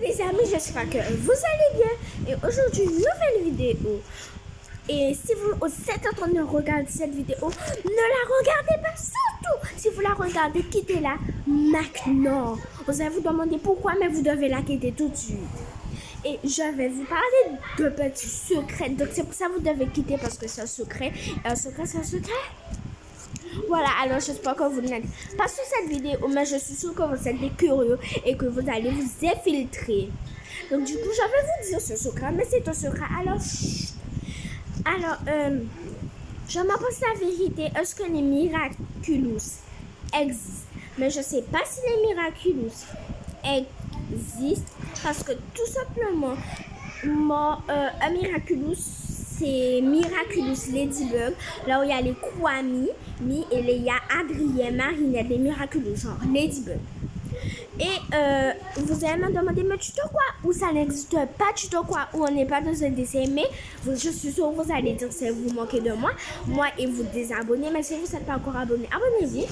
Les amis, j'espère que vous allez bien. Et aujourd'hui, une nouvelle vidéo. Et si vous êtes en train de regarder cette vidéo, ne la regardez pas surtout. Si vous la regardez, quittez-la maintenant. Vous allez vous demander pourquoi, mais vous devez la quitter tout de suite. Et je vais vous parler de petits secrets. Donc c'est pour ça que vous devez quitter parce que c'est un secret. Et un secret, c'est un secret. Voilà, alors j'espère que vous n'êtes pas sur cette vidéo, mais je suis sûre que vous êtes des curieux et que vous allez vous infiltrer. Donc du coup, je vais vous dire ce secret, mais c'est un secret. Alors, chut. Alors, je m'en pose la vérité. Est-ce que les miraculous existent? Mais je ne sais pas si les miraculous existent parce que tout simplement, un miraculous, c'est Miraculous Ladybug, là où il y a les Kwami, et il y a Adrien, Marinette, les Miraculous, genre Ladybug. Et vous allez me demander, mais tu te quoi? Ou ça n'existe pas, tu te quoi? Ou on n'est pas dans un dessin, mais je suis sûre que vous allez dire c'est vous manquez de moi et vous désabonnez, mais si vous n'êtes pas encore abonné, abonnez-vous.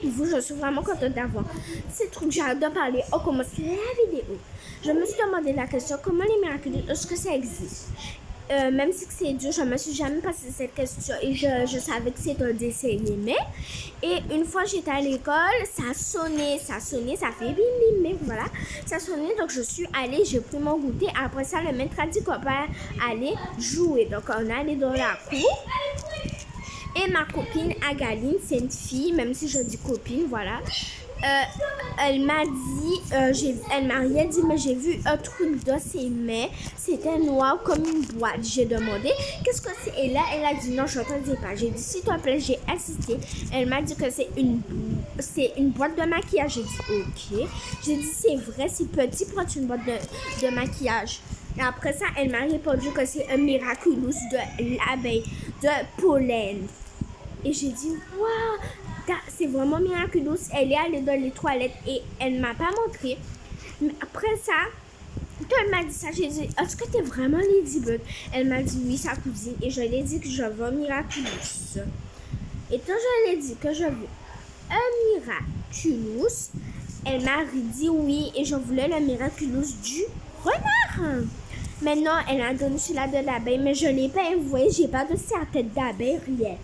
Vous, je suis vraiment contente d'avoir ces trucs. J'arrête de parler. On commence la vidéo. Je me suis demandé la question, comment les miraculous, est-ce que ça existe? Même si c'est dur, je me suis jamais posé cette question et je savais que c'est un dessin animé. Et une fois j'étais à l'école, ça sonnait, ça fait bim bim bim, voilà. Ça sonnait, donc je suis allée, j'ai pris mon goûter. Après ça, le maître a dit qu'on va aller jouer. Donc on est allé dans la cour. Et ma copine Agaline, c'est une fille, même si je dis copine, voilà. Elle m'a dit, elle m'a rien dit, mais j'ai vu un truc dans ses mains. C'était noir comme une boîte. J'ai demandé, qu'est-ce que c'est? Et là, elle a dit, non, je ne te dis pas. J'ai dit, s'il te plaît, j'ai assisté. Elle m'a dit que c'est une boîte de maquillage. J'ai dit, ok. J'ai dit, c'est vrai, si petit, prends-tu une boîte de maquillage? Et après ça, elle m'a répondu que c'est un miraculous de l'abeille, de pollen. Et j'ai dit, waouh, c'est vraiment miraculous. Elle est allée dans les toilettes et elle ne m'a pas montré. Mais après ça, quand elle m'a dit ça, j'ai dit, est-ce que tu es vraiment Ladybug? Elle m'a dit, oui, sa cousine. Et je lui ai dit que je veux un miraculous. Et quand je lui ai dit que je veux un miraculous, elle m'a dit oui et je voulais le miraculous du renard. Maintenant, elle a donné celui-là de l'abeille, mais je ne l'ai pas envoyé. J'ai pas de sa tête d'abeille, rien.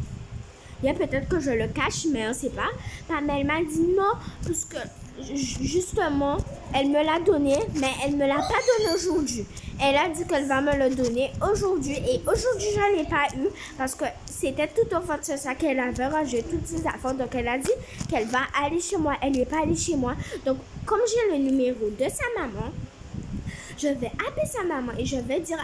Il y a peut-être que je le cache, mais on ne sait pas. Mais elle m'a dit non, parce que justement, elle me l'a donné, mais elle ne me l'a pas donné aujourd'hui. Elle a dit qu'elle va me le donner aujourd'hui. Et aujourd'hui, je ne l'ai pas eu parce que c'était tout au fond de ça qu'elle avait rangé toutes ses affaires. Donc, elle a dit qu'elle va aller chez moi. Elle n'est pas allée chez moi. Donc, comme j'ai le numéro de sa maman, je vais appeler sa maman et je vais dire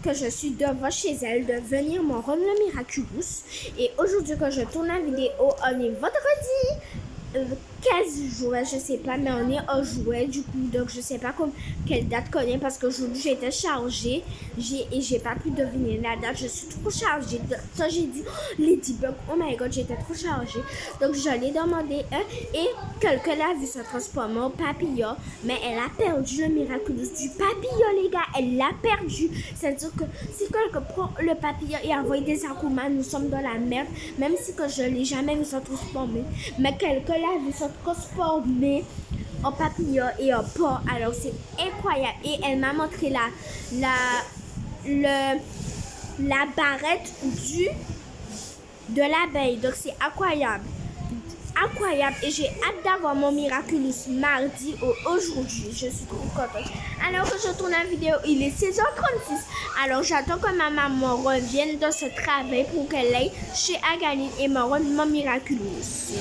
que je suis devant chez elle de venir me rendre le miraculous. Et aujourd'hui, quand je tourne la vidéo, on est vendredi 15 juin, je sais pas, mais on est en juin du coup, donc je sais pas quelle date qu'on est parce qu'aujourd'hui j'étais chargée et j'ai pas pu deviner la date, je suis trop chargée. Ça j'ai dit, Ladybug, oh my god, j'étais trop chargée. Donc je l'ai demandé et quelqu'un l'a vu se transformer en papillon, mais elle a perdu le miraculous du papillon, les gars, elle l'a perdu. C'est-à-dire que si quelqu'un prend le papillon et envoie des accoumates, nous sommes dans la merde, même si que je l'ai jamais vu se transformer, mais quelqu'un l'a vu se transformer en papillon et en porc. Alors c'est incroyable. Et elle m'a montré la barrette de l'abeille. Donc c'est incroyable. Incroyable. Et j'ai hâte d'avoir mon miraculous mardi ou aujourd'hui. Je suis trop contente. Alors que je tourne la vidéo, il est 16h36. Alors j'attends que ma maman revienne de ce travail pour qu'elle aille chez Agaline et me rende mon miraculous.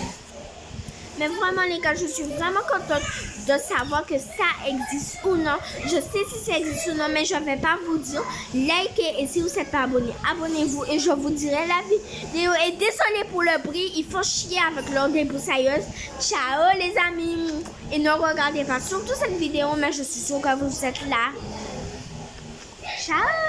Mais vraiment les gars, je suis vraiment contente de savoir que ça existe ou non. Je sais si ça existe ou non, mais je ne vais pas vous dire. Likez et si vous n'êtes pas abonné, abonnez-vous et je vous dirai la vidéo. Et désolé pour le bruit, il faut chier avec leur débroussailleuse. Ciao les amis. Et ne regardez pas surtout cette vidéo, mais je suis sûre que vous êtes là. Ciao.